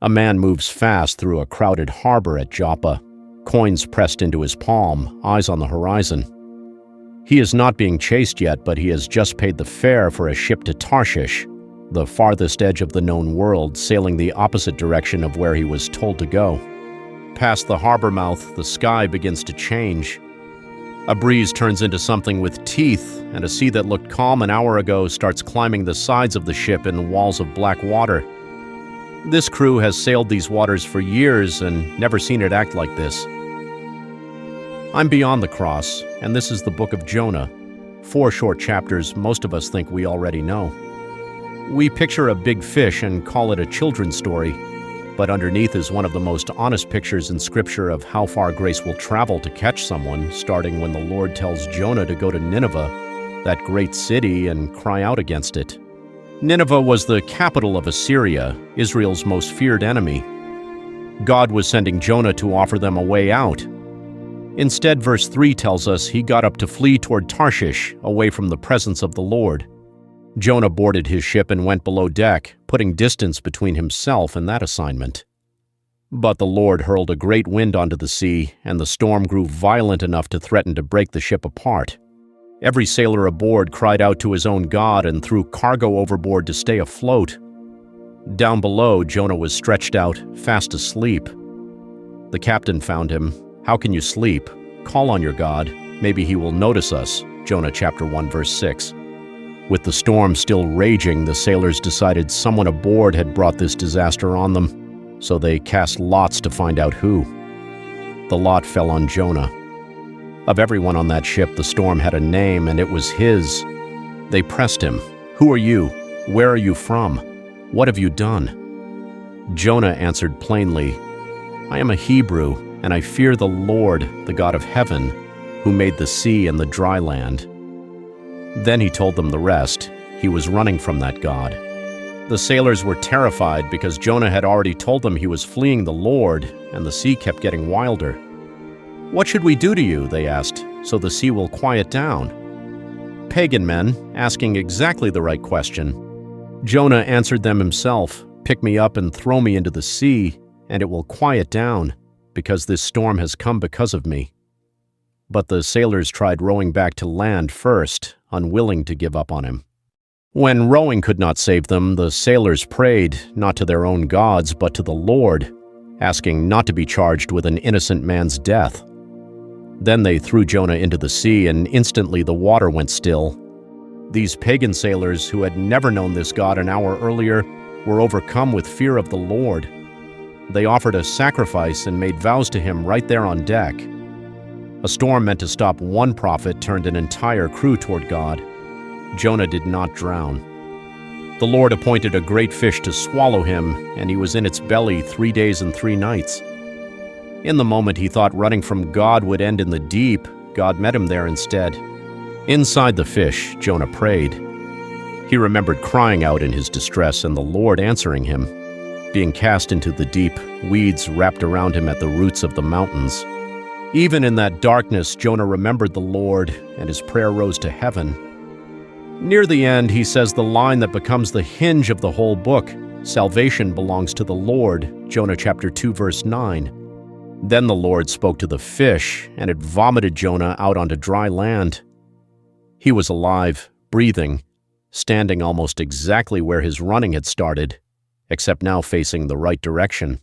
A man moves fast through a crowded harbor at Joppa, coins pressed into his palm, eyes on the horizon. He is not being chased yet, but he has just paid the fare for a ship to Tarshish, the farthest edge of the known world, sailing the opposite direction of where he was told to go. Past the harbor mouth, the sky begins to change. A breeze turns into something with teeth, and a sea that looked calm an hour ago starts climbing the sides of the ship in walls of black water. This crew has sailed these waters for years and never seen it act like this. I'm beyond the cross, and this is the book of Jonah. 4 short chapters most of us think we already know. We picture a big fish and call it a children's story, but underneath is one of the most honest pictures in Scripture of how far grace will travel to catch someone, starting when the Lord tells Jonah to go to Nineveh, that great city, and cry out against it. Nineveh was the capital of Assyria, Israel's most feared enemy. God was sending Jonah to offer them a way out. Instead, verse 3 tells us he got up to flee toward Tarshish, away from the presence of the Lord. Jonah boarded his ship and went below deck, putting distance between himself and that assignment. But the Lord hurled a great wind onto the sea, and the storm grew violent enough to threaten to break the ship apart. Every sailor aboard cried out to his own God and threw cargo overboard to stay afloat. Down below, Jonah was stretched out, fast asleep. The captain found him. "How can you sleep? Call on your God. Maybe he will notice us." Jonah chapter 1, verse 6. With the storm still raging, the sailors decided someone aboard had brought this disaster on them, so they cast lots to find out who. The lot fell on Jonah. Of everyone on that ship, the storm had a name, and it was his. They pressed him. "Who are you? Where are you from? What have you done?" Jonah answered plainly, "I am a Hebrew, and I fear the Lord, the God of heaven, who made the sea and the dry land." Then he told them the rest. He was running from that God. The sailors were terrified because Jonah had already told them he was fleeing the Lord, and the sea kept getting wilder. "What should we do to you?" they asked, "so the sea will quiet down?" Pagan men, asking exactly the right question. Jonah answered them himself, "Pick me up and throw me into the sea, and it will quiet down, because this storm has come because of me." But the sailors tried rowing back to land first, unwilling to give up on him. When rowing could not save them, the sailors prayed, not to their own gods, but to the Lord, asking not to be charged with an innocent man's death. Then they threw Jonah into the sea, and instantly the water went still. These pagan sailors, who had never known this God an hour earlier, were overcome with fear of the Lord. They offered a sacrifice and made vows to him right there on deck. A storm meant to stop one prophet turned an entire crew toward God. Jonah did not drown. The Lord appointed a great fish to swallow him, and he was in its belly 3 days and 3 nights. In the moment he thought running from God would end in the deep, God met him there instead. Inside the fish, Jonah prayed. He remembered crying out in his distress and the Lord answering him. Being cast into the deep, weeds wrapped around him at the roots of the mountains. Even in that darkness, Jonah remembered the Lord, and his prayer rose to heaven. Near the end, he says the line that becomes the hinge of the whole book, "Salvation belongs to the Lord," Jonah chapter 2, verse 9. Then the Lord spoke to the fish, and it vomited Jonah out onto dry land. He was alive, breathing, standing almost exactly where his running had started, except now facing the right direction.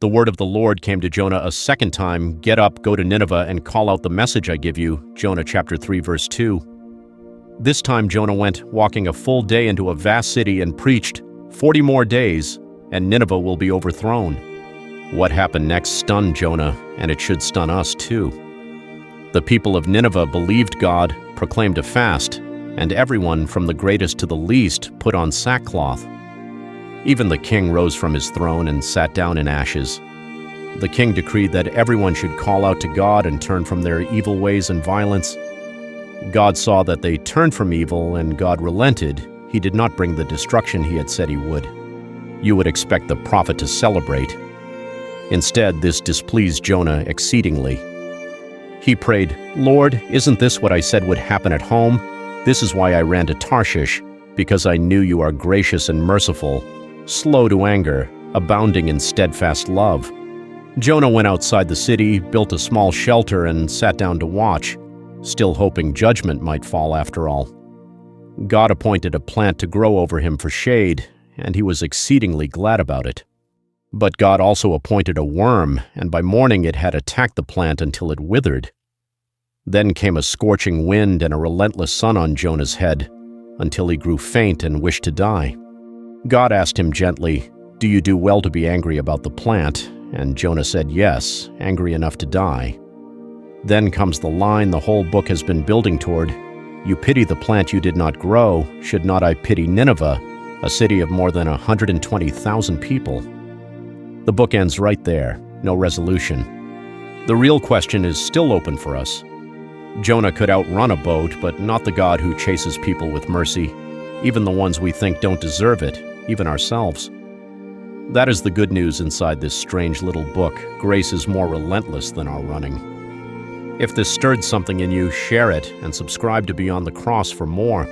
The word of the Lord came to Jonah a second time, "Get up, go to Nineveh, and call out the message I give you," Jonah chapter 3, verse 2. This time Jonah went, walking a full day into a vast city and preached, 40 more days, and Nineveh will be overthrown. What happened next stunned Jonah, and it should stun us too. The people of Nineveh believed God, proclaimed a fast, and everyone, from the greatest to the least, put on sackcloth. Even the king rose from his throne and sat down in ashes. The king decreed that everyone should call out to God and turn from their evil ways and violence. God saw that they turned from evil, and God relented. He did not bring the destruction he had said he would. You would expect the prophet to celebrate. Instead, this displeased Jonah exceedingly. He prayed, "Lord, isn't this what I said would happen at home? This is why I ran to Tarshish, because I knew you are gracious and merciful, slow to anger, abounding in steadfast love. Jonah went outside the city, built a small shelter, and sat down to watch, still hoping judgment might fall after all. God appointed a plant to grow over him for shade, and he was exceedingly glad about it. But God also appointed a worm, and by morning it had attacked the plant until it withered. Then came a scorching wind and a relentless sun on Jonah's head, until he grew faint and wished to die. God asked him gently, "Do you do well to be angry about the plant?" And Jonah said yes, angry enough to die. Then comes the line the whole book has been building toward. "You pity the plant you did not grow. Should not I pity Nineveh, a city of more than 120,000 people?" The book ends right there, no resolution. The real question is still open for us. Jonah could outrun a boat, but not the God who chases people with mercy, even the ones we think don't deserve it, even ourselves. That is the good news inside this strange little book. Grace is more relentless than our running. If this stirred something in you, share it and subscribe to Beyond the Cross for more.